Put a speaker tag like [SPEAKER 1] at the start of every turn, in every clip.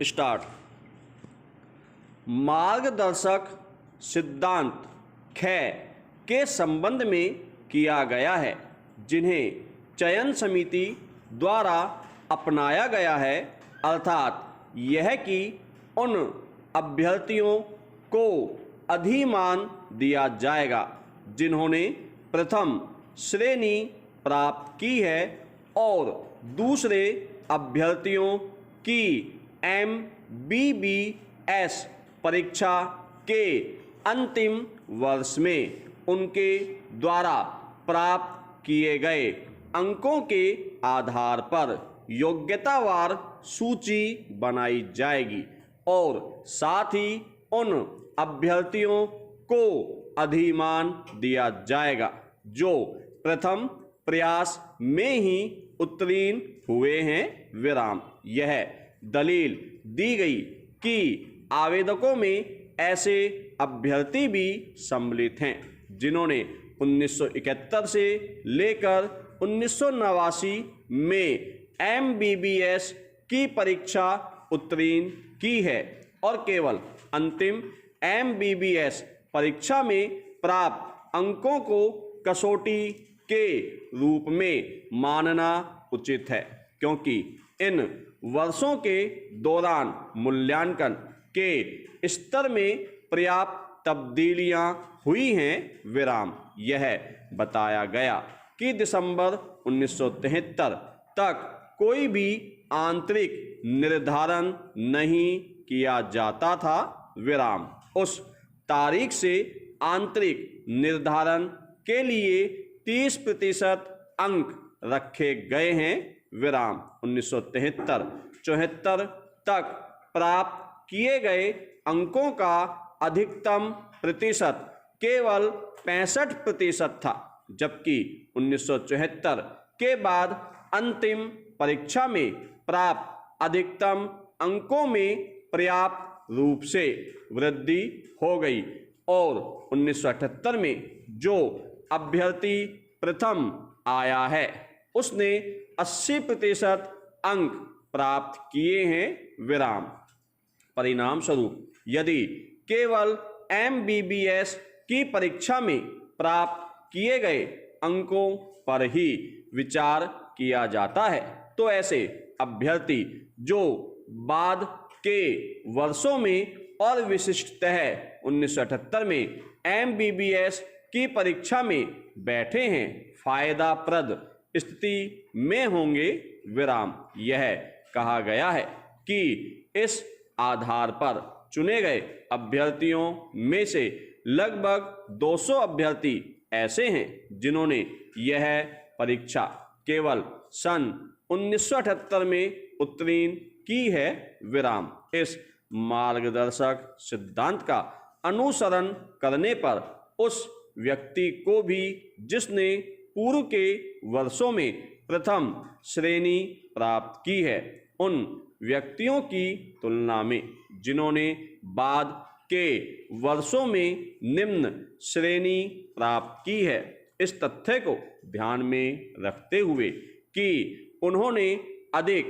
[SPEAKER 1] Start. मार्गदर्शक सिद्धांत ख के संबंध में किया गया है, जिन्हें चयन समिति द्वारा अपनाया गया है, अर्थात यह कि उन अभ्यर्थियों को अधिमान दिया जाएगा जिन्होंने प्रथम श्रेणी प्राप्त की है और दूसरे अभ्यर्थियों की MBBS परीक्षा के अंतिम वर्ष में उनके द्वारा प्राप्त किए गए अंकों के आधार पर योग्यतावार सूची बनाई जाएगी और साथ ही उन अभ्यर्थियों को अधिमान दिया जाएगा जो प्रथम प्रयास में ही उत्तीर्ण हुए हैं विराम। यह दलील दी गई कि आवेदकों में ऐसे अभ्यर्थी भी सम्मिलित हैं जिन्होंने 1971 से लेकर 1989 में MBBS की परीक्षा उत्तीर्ण की है और केवल अंतिम MBBS परीक्षा में प्राप्त अंकों को कसौटी के रूप में मानना उचित है, क्योंकि इन वर्षों के दौरान मूल्यांकन के स्तर में पर्याप्त तब्दीलियां हुई हैं विराम। यह बताया गया कि दिसंबर 1973 तक कोई भी आंतरिक निर्धारण नहीं किया जाता था विराम। उस तारीख से आंतरिक निर्धारण के लिए 30% अंक रखे गए हैं विराम। 1973-74 तक प्राप्त किए गए अंकों का अधिकतम प्रतिशत केवल 65% था, जबकि 1974 के बाद अंतिम परीक्षा में प्राप्त अधिकतम अंकों में पर्याप्त रूप से वृद्धि हो गई और 1978 में जो अभ्यर्थी प्रथम आया है उसने 80% अंक प्राप्त किए हैं विराम। परिणाम स्वरूप यदि केवल MBBS की परीक्षा में प्राप्त किए गए अंकों पर ही विचार किया जाता है तो ऐसे अभ्यर्थी जो बाद के वर्षों में और विशिष्टतः 1978 में MBBS की परीक्षा में बैठे हैं फायदाप्रद स्थिति में होंगे विराम। यह कहा गया है कि इस आधार पर चुने गए अभ्यर्थियों में से लगभग 200 अभ्यर्थी ऐसे हैं जिन्होंने यह परीक्षा केवल सन 1978 में उत्तीर्ण की है विराम। इस मार्गदर्शक सिद्धांत का अनुसरण करने पर उस व्यक्ति को भी जिसने पूर्व के वर्षों में प्रथम श्रेणी प्राप्त की है उन व्यक्तियों की तुलना में जिन्होंने बाद के वर्षों में निम्न श्रेणी प्राप्त की है, इस तथ्य को ध्यान में रखते हुए कि उन्होंने अधिक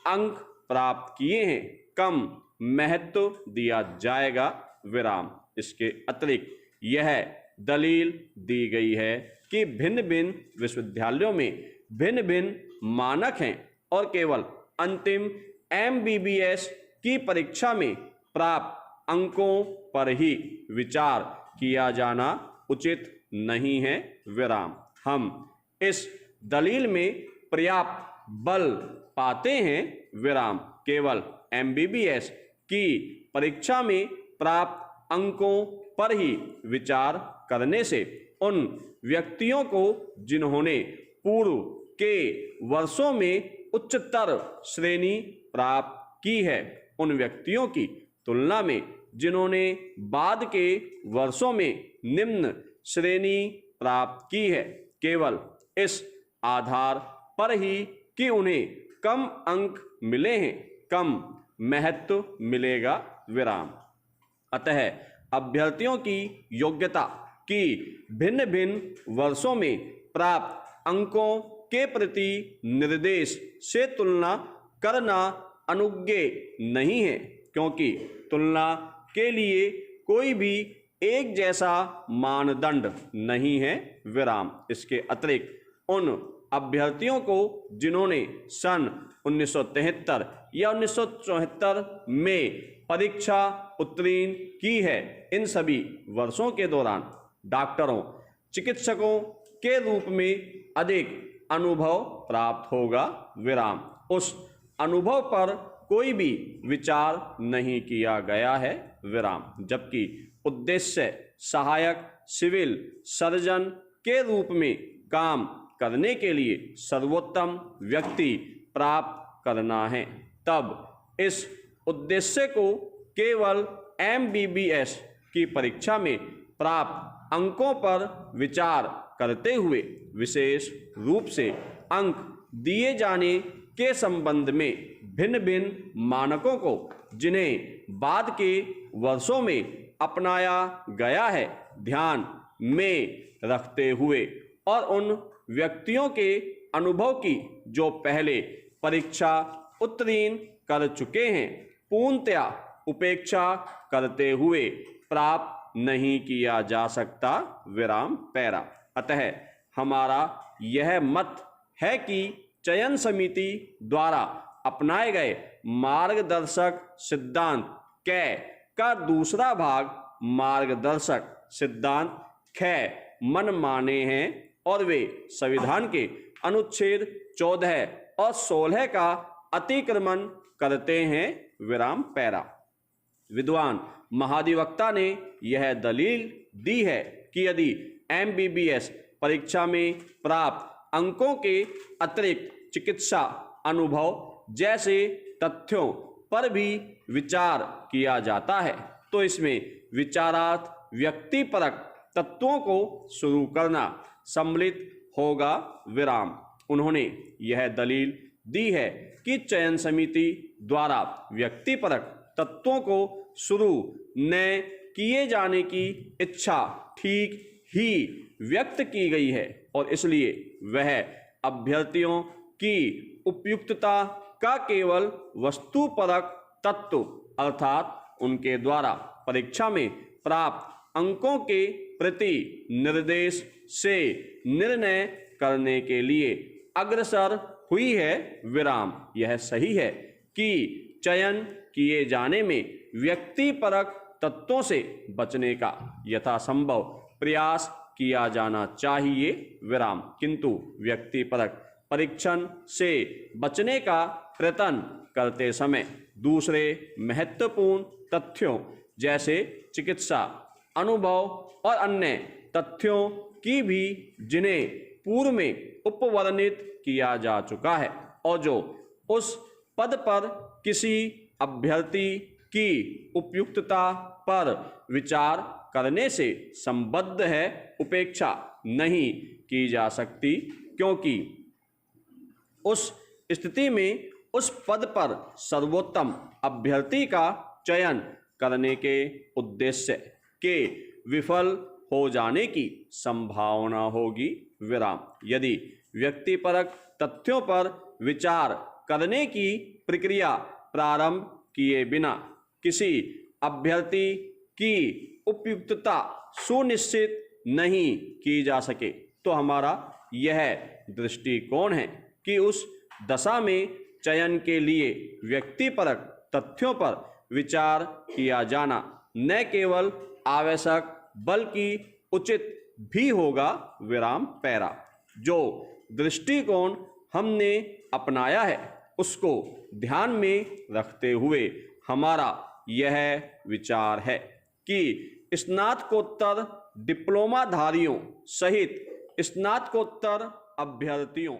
[SPEAKER 1] अंक प्राप्त किए हैं कम महत्व दिया जाएगा विराम। इसके अतिरिक्त यह दलील दी गई है कि भिन्न भिन्न विश्वविद्यालयों में भिन्न भिन्न मानक हैं और केवल अंतिम MBBS की परीक्षा में प्राप्त अंकों पर ही विचार किया जाना उचित नहीं है विराम। हम इस दलील में पर्याप्त बल पाते हैं विराम। केवल MBBS की परीक्षा में प्राप्त अंकों पर ही विचार करने से उन व्यक्तियों को जिन्होंने पूर्व के वर्षों में उच्चतर श्रेणी प्राप्त की है उन व्यक्तियों की तुलना में जिन्होंने बाद के वर्षों में निम्न श्रेणी प्राप्त की है, केवल इस आधार पर ही कि उन्हें कम अंक मिले हैं कम महत्व मिलेगा विराम। अतः अभ्यर्थियों की योग्यता की भिन्न भिन्न वर्षों में प्राप्त अंकों के प्रति निर्देश से तुलना करना अनुज्ञेय नहीं है, क्योंकि तुलना के लिए कोई भी एक जैसा मानदंड नहीं है। विराम। इसके अतिरिक्त उन अभ्यर्थियों को जिन्होंने सन 1973 या 1974 में परीक्षा उत्तीर्ण की है, इन सभी वर्षों के दौरान डॉक्टरों, चिकित्सकों के रूप में अधिक अनुभव प्राप्त होगा। विराम। उस अनुभव पर कोई भी विचार नहीं किया गया है। विराम। जबकि उद्देश्य सहायक सिविल सर्जन के रूप में काम करने के लिए सर्वोत्तम व्यक्ति प्राप्त करना है, तब इस उद्देश्य को केवल MBBS की परीक्षा में प्राप्त अंकों पर विचार करते हुए विशेष रूप से अंक दिए जाने के संबंध में भिन्न भिन्न मानकों को, जिन्हें बाद के वर्षों में अपनाया गया है, ध्यान में रखते हुए और उन व्यक्तियों के अनुभव की जो पहले परीक्षा उत्तीर्ण कर चुके हैं, पूर्णतया उपेक्षा करते हुए प्राप्त नहीं किया जा सकता। विराम। पैरा। अतः हमारा यह मत है कि चयन समिति द्वारा अपनाए गए मार्गदर्शक सिद्धांत क का दूसरा भाग मार्गदर्शक सिद्धांत ख मनमाने हैं और वे संविधान के अनुच्छेद 14 और 16 का अतिक्रमण करते हैं। विराम। पैरा। विद्वान महाधिवक्ता ने यह दलील दी है कि यदि MBBS परीक्षा में प्राप्त अंकों के अतिरिक्त चिकित्सा अनुभव जैसे तथ्यों पर भी विचार किया जाता है, तो इसमें विचारार्थ व्यक्तिपरक तत्वों को शुरू करना सम्मिलित होगा। विराम। उन्होंने यह दलील दी है कि चयन समिति द्वारा व्यक्तिपरक तत्वों को शुरू न किए जाने की इच्छा ठीक ही व्यक्त की गई है और इसलिए वह अभ्यर्थियों की उपयुक्तता का केवल वस्तुपरक तत्व अर्थात उनके द्वारा परीक्षा में प्राप्त अंकों के प्रति निर्देश से निर्णय करने के लिए अग्रसर हुई है। विराम। यह सही है कि चयन किए जाने में व्यक्तिपरक तत्वों से बचने का यथासंभव प्रयास किया जाना चाहिए। विराम। किंतु व्यक्तिपरक परीक्षण से बचने का प्रयत्न करते समय दूसरे महत्वपूर्ण तथ्यों जैसे चिकित्सा अनुभव और अन्य तथ्यों की भी, जिन्हें पूर्व में उपवर्णित किया जा चुका है और जो उस पद पर किसी अभ्यर्थी की उपयुक्तता पर विचार करने से संबद्ध है, उपेक्षा नहीं की जा सकती, क्योंकि उस स्थिति में उस पद पर सर्वोत्तम अभ्यर्थी का चयन करने के उद्देश्य के विफल हो जाने की संभावना होगी। विराम। यदि व्यक्तिपरक तथ्यों पर विचार करने की प्रक्रिया प्रारंभ किए बिना किसी अभ्यर्थी की उपयुक्तता सुनिश्चित नहीं की जा सके, तो हमारा यह दृष्टिकोण है कि उस दशा में चयन के लिए व्यक्तिपरक तथ्यों पर विचार किया जाना न केवल आवश्यक बल्कि उचित भी होगा। विराम। पैरा। जो दृष्टिकोण हमने अपनाया है उसको ध्यान में रखते हुए हमारा यह विचार है कि स्नातकोत्तर डिप्लोमाधारियों सहित स्नातकोत्तर अभ्यर्थियों